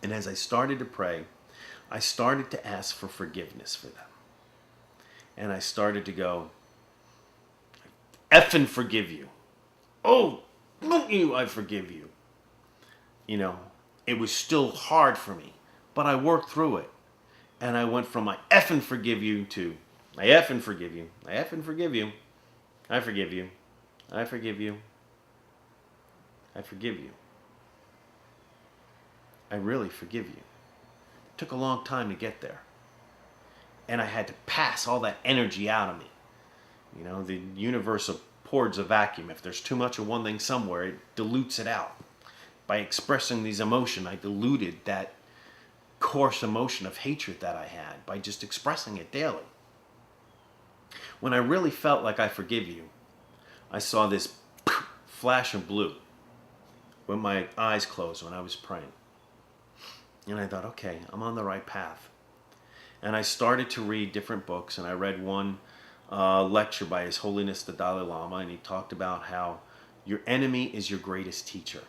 And as I started to pray, I started to ask for forgiveness for them. And I started to go, effing forgive you. Oh, look you, I forgive you. You know, it was still hard for me, but I worked through it. And I went from I effing forgive you to I effing forgive you. I effing forgive you. I forgive you. I forgive you. I forgive you. I really forgive you. It took a long time to get there. And I had to pass all that energy out of me. You know, the universe pours a vacuum. If there's too much of one thing somewhere, it dilutes it out. By expressing these emotions, I diluted that coarse emotion of hatred that I had by just expressing it daily. When I really felt like I forgive you, I saw this flash of blue with my eyes closed when I was praying. And I thought, okay, I'm on the right path. And I started to read different books, and I read one lecture by His Holiness the Dalai Lama, and he talked about how your enemy is your greatest teacher.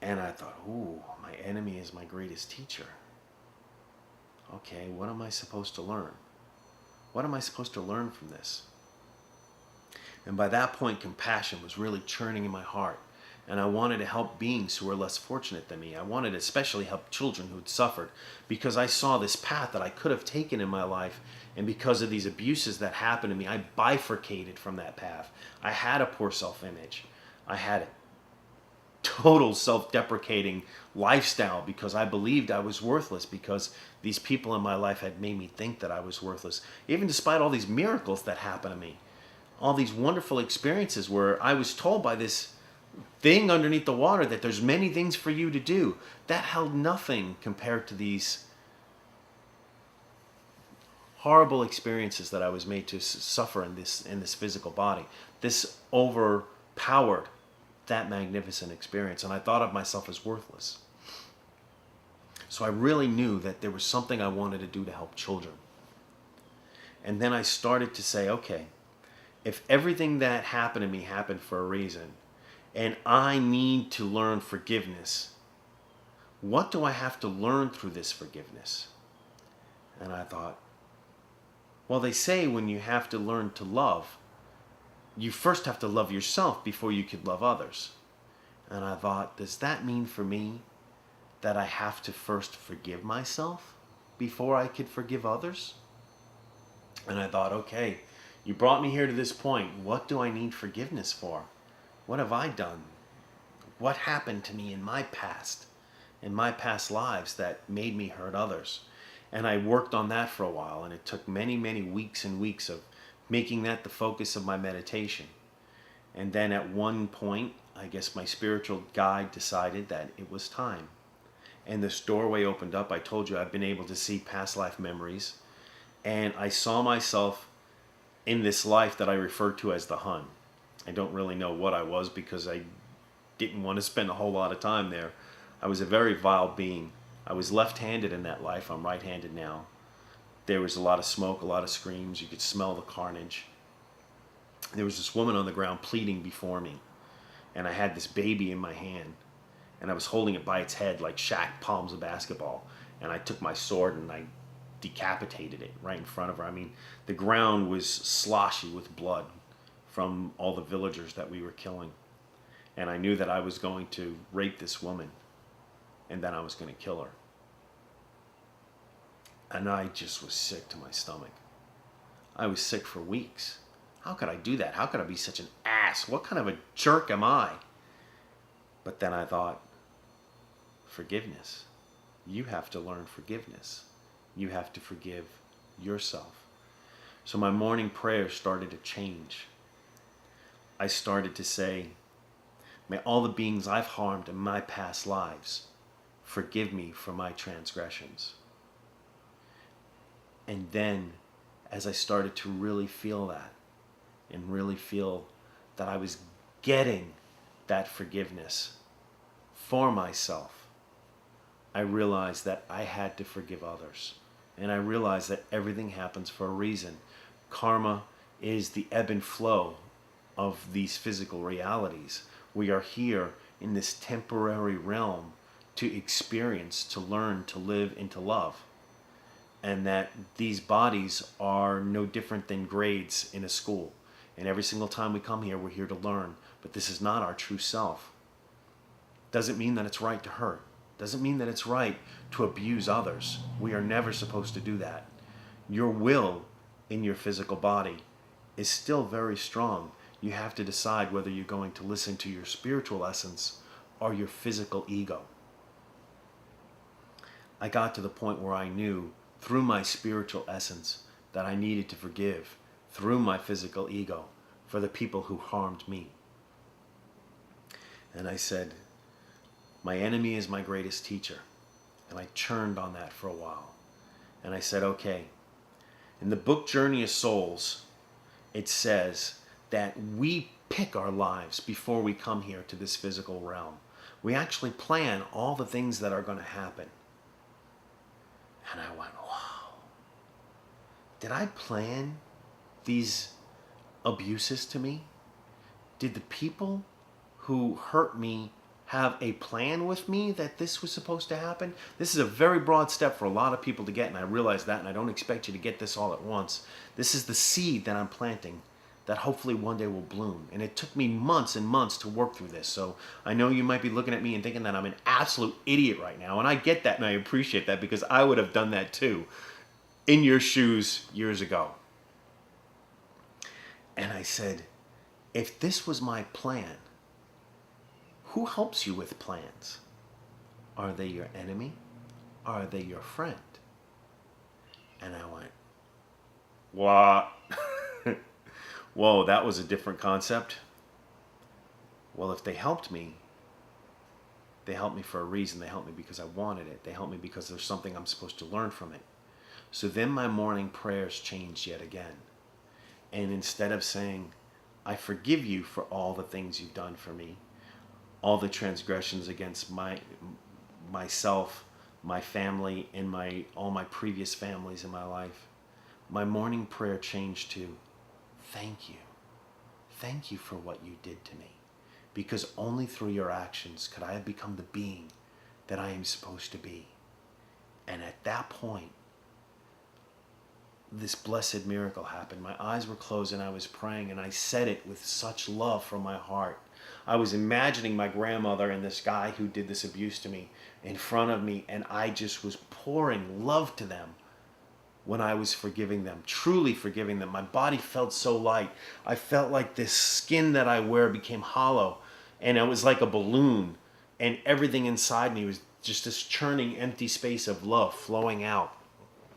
And I thought, ooh, my enemy is my greatest teacher. Okay, what am I supposed to learn? What am I supposed to learn from this? And by that point, compassion was really churning in my heart. And I wanted to help beings who were less fortunate than me. I wanted to especially help children who had suffered, because I saw this path that I could have taken in my life. And because of these abuses that happened to me, I bifurcated from that path. I had a poor self-image. I had a total self-deprecating lifestyle because I believed I was worthless, because these people in my life had made me think that I was worthless. Even despite all these miracles that happened to me, all these wonderful experiences where I was told by this thing underneath the water that there's many things for you to do, that held nothing compared to these horrible experiences that I was made to suffer in this physical body. This overpowered that magnificent experience, and I thought of myself as worthless. So I really knew that there was something I wanted to do to help children. And then I started to say, okay, if everything that happened to me happened for a reason, and I need to learn forgiveness, what do I have to learn through this forgiveness? And I thought, well, they say when you have to learn to love, you first have to love yourself before you could love others. And I thought, does that mean for me that I have to first forgive myself before I could forgive others? And I thought, okay, you brought me here to this point. What do I need forgiveness for? What have I done? What happened to me in my past lives that made me hurt others? And I worked on that for a while, and it took many, many weeks and weeks of making that the focus of my meditation. And then at one point, I guess my spiritual guide decided that it was time. And this doorway opened up. I told you I've been able to see past life memories. And I saw myself in this life that I refer to as the Hun. I don't really know what I was because I didn't want to spend a whole lot of time there. I was a very vile being. I was left-handed in that life. I'm right-handed now. There was a lot of smoke, a lot of screams. You could smell the carnage. There was this woman on the ground pleading before me. And I had this baby in my hand. And I was holding it by its head like Shaq palms a basketball. And I took my sword and I decapitated it right in front of her. I mean, the ground was sloshy with blood from all the villagers that we were killing. And I knew that I was going to rape this woman. And then I was going to kill her. And I just was sick to my stomach. I was sick for weeks. How could I do that? How could I be such an ass? What kind of a jerk am I? But then I thought, forgiveness. You have to learn forgiveness. You have to forgive yourself. So my morning prayer started to change. I started to say, may all the beings I've harmed in my past lives forgive me for my transgressions. And then, as I started to really feel that, and really feel that I was getting that forgiveness for myself, I realized that I had to forgive others. And I realized that everything happens for a reason. Karma is the ebb and flow of these physical realities. We are here in this temporary realm to experience, to learn, to live, and to love. And that these bodies are no different than grades in a school. And every single time we come here, we're here to learn. But this is not our true self. Doesn't mean that it's right to hurt. Doesn't mean that it's right to abuse others. We are never supposed to do that. Your will in your physical body is still very strong. You have to decide whether you're going to listen to your spiritual essence or your physical ego. I got to the point where I knew through my spiritual essence that I needed to forgive through my physical ego for the people who harmed me. And I said, my enemy is my greatest teacher. And I churned on that for a while. And I said, okay. In the book Journey of Souls, it says that we pick our lives before we come here to this physical realm. We actually plan all the things that are going to happen. And I went, wow. Did I plan these abuses to me? Did the people who hurt me have a plan with me that this was supposed to happen? This is a very broad step for a lot of people to get, and I realize that, and I don't expect you to get this all at once. This is the seed that I'm planting that hopefully one day will bloom. And it took me months and months to work through this. So I know you might be looking at me and thinking that I'm an absolute idiot right now, and I get that and I appreciate that because I would have done that too in your shoes years ago. And I said, if this was my plan, who helps you with plans? Are they your enemy? Are they your friend? And I went, what? Whoa, that was a different concept. Well, if they helped me for a reason. They helped me because I wanted it. They helped me because there's something I'm supposed to learn from it. So then my morning prayers changed yet again. And instead of saying, I forgive you for all the things you've done for me, all the transgressions against myself, my family, and all my previous families in my life, my morning prayer changed to, thank you. Thank you for what you did to me. Because only through your actions could I have become the being that I am supposed to be. And at that point, this blessed miracle happened. My eyes were closed and I was praying, and I said it with such love from my heart. I was imagining my grandmother and this guy who did this abuse to me in front of me, and I just was pouring love to them when I was forgiving them, truly forgiving them. My body felt so light. I felt like this skin that I wear became hollow, and it was like a balloon, and everything inside me was just this churning empty space of love flowing out.